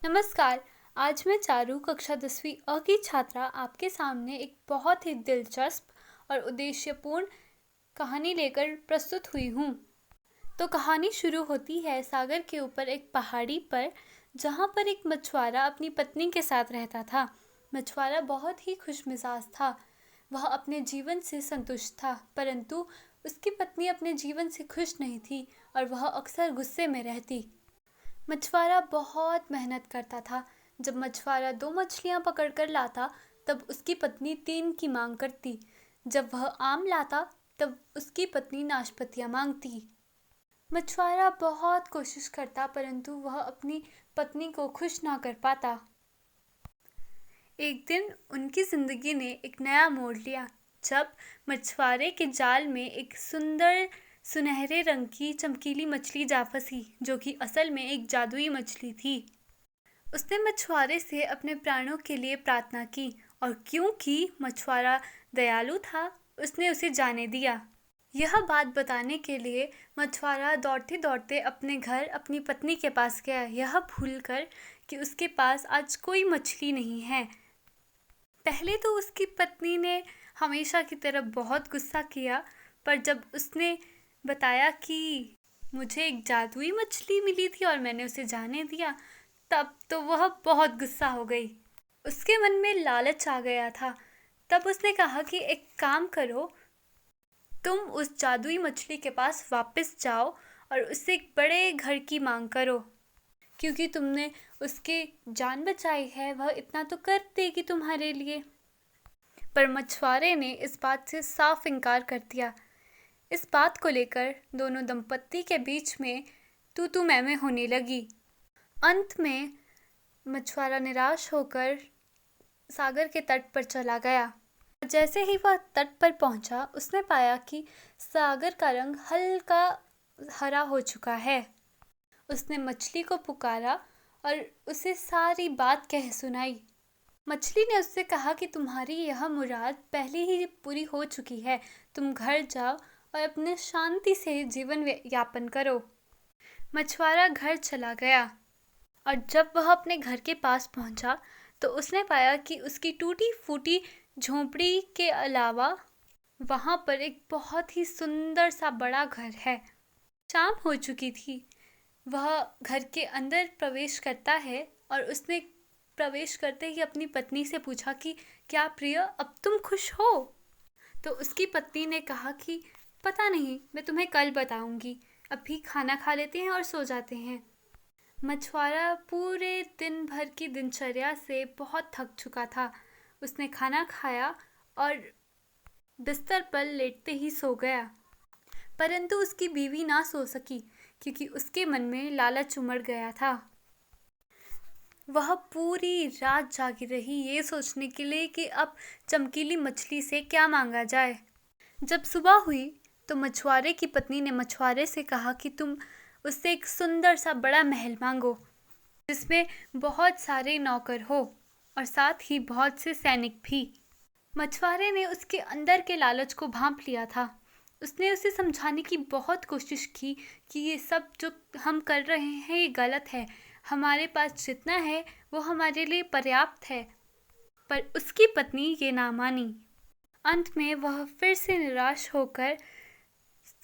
नमस्कार। आज मैं चारू कक्षा 10वीं अ की छात्रा आपके सामने एक बहुत ही दिलचस्प और उद्देश्यपूर्ण कहानी लेकर प्रस्तुत हुई हूँ। तो कहानी शुरू होती है सागर के ऊपर एक पहाड़ी पर, जहाँ पर एक मछुआरा अपनी पत्नी के साथ रहता था। मछुआरा बहुत ही खुशमिजाज था। वह अपने जीवन से संतुष्ट था, परंतु उसकी पत्नी अपने जीवन से खुश नहीं थी और वह अक्सर गुस्से में रहती। मछुआरा बहुत मेहनत करता था। जब मछुआरा 2 मछलियाँ पकड़कर लाता, तब उसकी पत्नी 3 की मांग करती। जब वह आम लाता, तब उसकी पत्नी नाशपतियाँ मांगती। मछुआरा बहुत कोशिश करता, परंतु वह अपनी पत्नी को खुश ना कर पाता। एक दिन उनकी जिंदगी ने एक नया मोड़ लिया, जब मछुआरे के जाल में एक सुंदर सुनहरे रंग की चमकीली मछली जा फंसी, जो कि असल में एक जादुई मछली थी। उसने मछुआरे से अपने प्राणों के लिए प्रार्थना की, और क्योंकि मछुआरा दयालु था, उसने उसे जाने दिया। यह बात बताने के लिए मछुआरा दौड़ते दौड़ते अपने घर अपनी पत्नी के पास गया, यह भूलकर कि उसके पास आज कोई मछली नहीं है। पहले तो उसकी पत्नी ने हमेशा की तरह बहुत गुस्सा किया, पर जब उसने बताया कि मुझे एक जादुई मछली मिली थी और मैंने उसे जाने दिया, तब तो वह बहुत गुस्सा हो गई। उसके मन में लालच आ गया था। तब उसने कहा कि एक काम करो, तुम उस जादुई मछली के पास वापस जाओ और उससे एक बड़े घर की मांग करो, क्योंकि तुमने उसके जान बचाई है, वह इतना तो कर देगी तुम्हारे लिए। पर मछुआरे ने इस बात से साफ इनकार कर दिया। इस बात को लेकर दोनों दंपत्ति के बीच में तू मैं होने लगी। अंत में मछुआरा निराश होकर सागर के तट पर चला गया। जैसे ही वह तट पर पहुंचा, उसने पाया कि सागर का रंग हल्का हरा हो चुका है। उसने मछली को पुकारा और उसे सारी बात कह सुनाई। मछली ने उससे कहा कि तुम्हारी यह मुराद पहले ही पूरी हो चुकी है। तुम घर जाओ और अपने शांति से जीवन यापन करो। मछुआरा घर चला गया, और जब वह अपने घर के पास पहुंचा, तो उसने पाया कि उसकी टूटी फूटी झोंपड़ी के अलावा वहां पर एक बहुत ही सुंदर सा बड़ा घर है। शाम हो चुकी थी। वह घर के अंदर प्रवेश करता है और उसने प्रवेश करते ही अपनी पत्नी से पूछा कि क्या प्रिय, अब तुम खुश हो? तो उसकी पत्नी ने कहा कि पता नहीं, मैं तुम्हें कल बताऊंगी। अभी खाना खा लेते हैं और सो जाते हैं। मछुआरा पूरे दिन भर की दिनचर्या से बहुत थक चुका था। उसने खाना खाया और बिस्तर पर लेटते ही सो गया। परंतु उसकी बीवी ना सो सकी, क्योंकि उसके मन में लालच उमड़ गया था। वह पूरी रात जागी रही, ये सोचने के लिए कि अब चमकीली मछली से क्या मांगा जाए। जब सुबह हुई, तो मछुआरे की पत्नी ने मछुआरे से कहा कि तुम उससे एक सुंदर सा बड़ा महल मांगो, जिसमें बहुत सारे नौकर हो और साथ ही बहुत से सैनिक भी। मछुआरे ने उसके अंदर के लालच को भांप लिया था। उसने उसे समझाने की बहुत कोशिश की कि ये सब जो हम कर रहे हैं, ये गलत है। हमारे पास जितना है वो हमारे लिए पर्याप्त है। पर उसकी पत्नी ये ना मानी। अंत में वह फिर से निराश होकर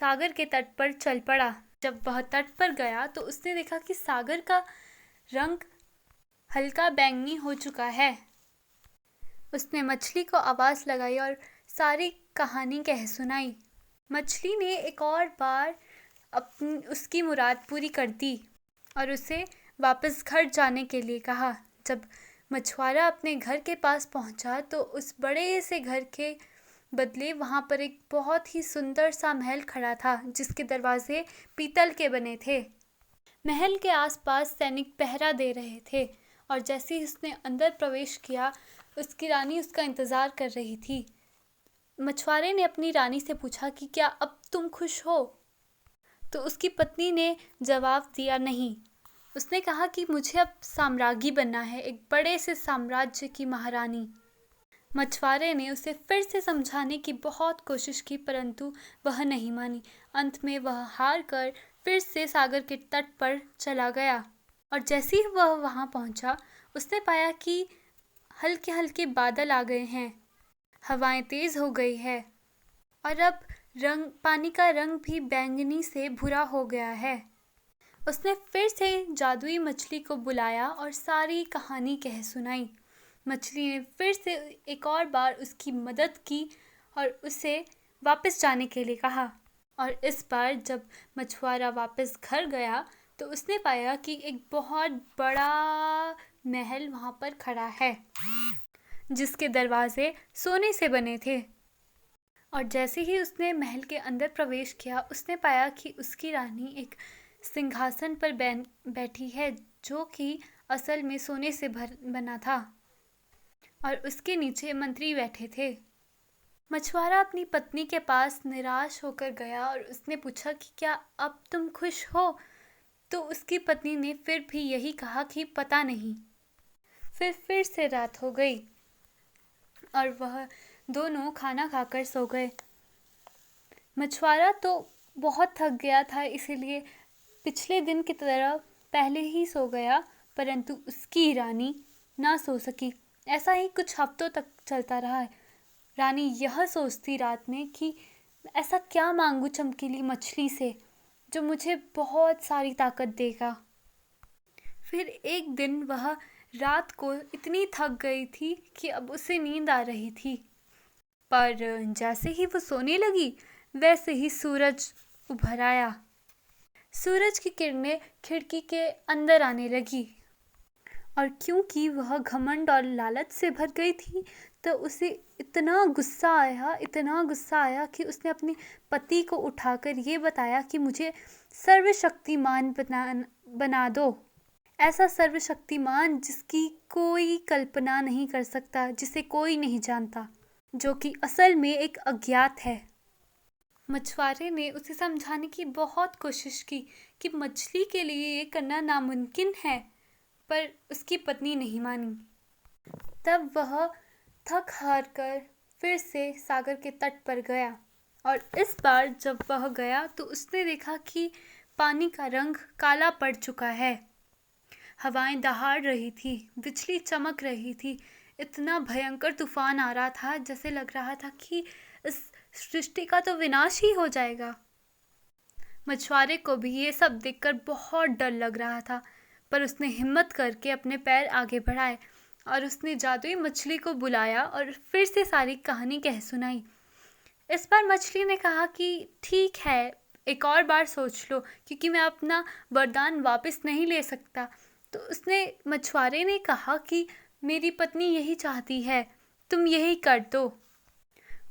सागर के तट पर चल पड़ा। जब वह तट पर गया, तो उसने देखा कि सागर का रंग हल्का बैंगनी हो चुका है। उसने मछली को आवाज़ लगाई और सारी कहानी कह सुनाई। मछली ने एक और बार अपनी उसकी मुराद पूरी कर दी और उसे वापस घर जाने के लिए कहा। जब मछुआरा अपने घर के पास पहुंचा, तो उस बड़े से घर के बदले वहां पर एक बहुत ही सुंदर सा महल खड़ा था, जिसके दरवाजे पीतल के बने थे। महल के आसपास सैनिक पहरा दे रहे थे, और जैसे ही उसने अंदर प्रवेश किया, उसकी रानी उसका इंतज़ार कर रही थी। मछुआरे ने अपनी रानी से पूछा कि क्या अब तुम खुश हो? तो उसकी पत्नी ने जवाब दिया नहीं। उसने कहा कि मुझे अब साम्राज्ञी बनना है, एक बड़े से साम्राज्य की महारानी। मछुआरे ने उसे फिर से समझाने की बहुत कोशिश की, परंतु वह नहीं मानी। अंत में वह हार कर फिर से सागर के तट पर चला गया। और जैसे ही वह वहाँ पहुँचा, उसने पाया कि हल्के हल्के बादल आ गए हैं, हवाएं तेज हो गई है और अब रंग पानी का रंग भी बैंगनी से भूरा हो गया है। उसने फिर से जादुई मछली को बुलाया और सारी कहानी कह सुनाई। मछली ने फिर से एक और बार उसकी मदद की और उसे वापस जाने के लिए कहा। और इस बार जब मछुआरा वापस घर गया तो उसने पाया कि एक बहुत बड़ा महल वहाँ पर खड़ा है, जिसके दरवाजे सोने से बने थे। और जैसे ही उसने महल के अंदर प्रवेश किया, उसने पाया कि उसकी रानी एक सिंहासन पर बैठी है, जो कि असल में सोने से बना था और उसके नीचे मंत्री बैठे थे। मछुआरा अपनी पत्नी के पास निराश होकर गया और उसने पूछा कि क्या अब तुम खुश हो? तो उसकी पत्नी ने फिर भी यही कहा कि पता नहीं। फिर से रात हो गई और वह दोनों खाना खाकर सो गए। मछुआरा तो बहुत थक गया था, इसीलिए पिछले दिन की तरह पहले ही सो गया, परंतु उसकी रानी ना सो सकी। ऐसा ही कुछ हफ्तों तक चलता रहा। रानी यह सोचती रात में कि ऐसा क्या मांगू चमकीली मछली से जो मुझे बहुत सारी ताकत देगा। फिर एक दिन वह रात को इतनी थक गई थी कि अब उसे नींद आ रही थी, पर जैसे ही वो सोने लगी वैसे ही सूरज उभर आया। सूरज की किरणें खिड़की के अंदर आने लगी और क्योंकि वह घमंड और लालच से भर गई थी तो उसे इतना गुस्सा आया कि उसने अपने पति को उठाकर ये बताया कि मुझे सर्वशक्तिमान बना दो। ऐसा सर्वशक्तिमान जिसकी कोई कल्पना नहीं कर सकता, जिसे कोई नहीं जानता, जो कि असल में एक अज्ञात है। मछुआरे ने उसे समझाने की बहुत कोशिश की कि मछली के लिए ये करना नामुमकिन है, पर उसकी पत्नी नहीं मानी। तब वह थक हार कर फिर से सागर के तट पर गया और इस बार जब वह गया तो उसने देखा कि पानी का रंग काला पड़ चुका है। हवाएं दहाड़ रही थी, बिजली चमक रही थी। इतना भयंकर तूफान आ रहा था जैसे लग रहा था कि इस सृष्टि का तो विनाश ही हो जाएगा। मछुआरे को भी ये सब देखकर बहुत डर लग रहा था, पर उसने हिम्मत करके अपने पैर आगे बढ़ाए और उसने जादुई मछली को बुलाया और फिर से सारी कहानी कह सुनाई। इस बार मछली ने कहा कि ठीक है, एक और बार सोच लो, क्योंकि मैं अपना वरदान वापस नहीं ले सकता। तो उसने मछुआरे ने कहा कि मेरी पत्नी यही चाहती है, तुम यही कर दो।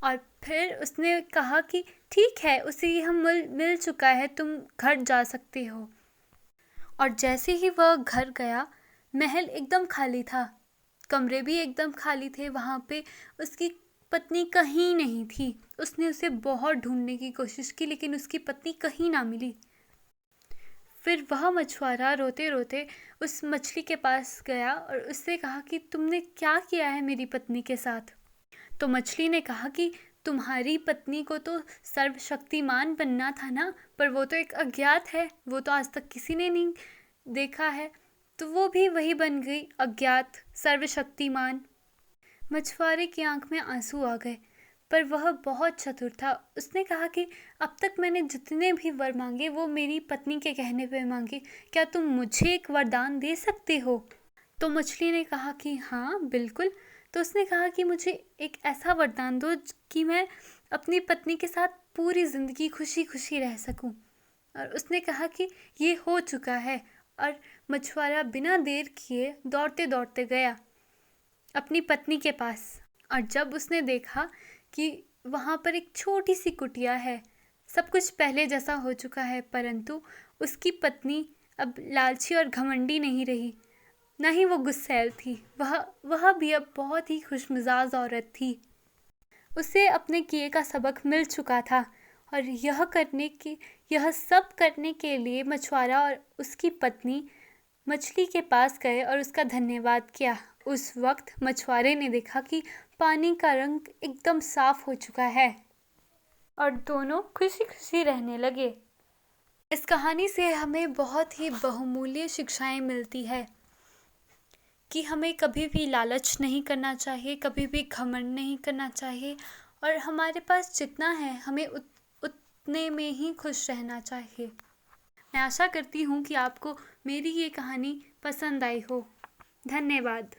और फिर उसने कहा कि ठीक है, उसे यह मिल चुका है, तुम घर जा सकते हो। और जैसे ही वह घर गया, महल एकदम खाली था, कमरे भी एकदम खाली थे। वहाँ पे उसकी पत्नी कहीं नहीं थी। उसने उसे बहुत ढूंढने की कोशिश की, लेकिन उसकी पत्नी कहीं ना मिली। फिर वह मछुआरा रोते रोते उस मछली के पास गया और उससे कहा कि तुमने क्या किया है मेरी पत्नी के साथ? तो मछली ने कहा कि तुम्हारी पत्नी को तो सर्वशक्तिमान बनना था ना, पर वो तो एक अज्ञात है, वो तो आज तक किसी ने नहीं देखा है, तो वो भी वही बन गई, अज्ञात सर्वशक्तिमान। मछुआरे की आंख में आंसू आ गए, पर वह बहुत चतुर था। उसने कहा कि अब तक मैंने जितने भी वर मांगे वो मेरी पत्नी के कहने पे मांगे, क्या तुम मुझे एक वरदान दे सकते हो? तो मछली ने कहा कि हाँ बिल्कुल। तो उसने कहा कि मुझे एक ऐसा वरदान दो कि मैं अपनी पत्नी के साथ पूरी ज़िंदगी खुशी खुशी रह सकूं। और उसने कहा कि ये हो चुका है। और मछुआरा बिना देर किए दौड़ते दौड़ते गया अपनी पत्नी के पास। और जब उसने देखा कि वहाँ पर एक छोटी सी कुटिया है, सब कुछ पहले जैसा हो चुका है, परंतु उसकी पत्नी अब लालची और घमंडी नहीं रही, ना ही वो गुस्सैल थी। वह भी अब बहुत ही खुशमिजाज औरत थी। उसे अपने किए का सबक मिल चुका था और यह सब करने के लिए मछुआरा और उसकी पत्नी मछली के पास गए और उसका धन्यवाद किया। उस वक्त मछुआरे ने देखा कि पानी का रंग एकदम साफ हो चुका है और दोनों खुशी खुशी रहने लगे। इस कहानी से हमें बहुत ही बहुमूल्य शिक्षाएं मिलती है कि हमें कभी भी लालच नहीं करना चाहिए, कभी भी घमंड नहीं करना चाहिए और हमारे पास जितना है हमें उतने में ही खुश रहना चाहिए। मैं आशा करती हूँ कि आपको मेरी ये कहानी पसंद आई हो। धन्यवाद।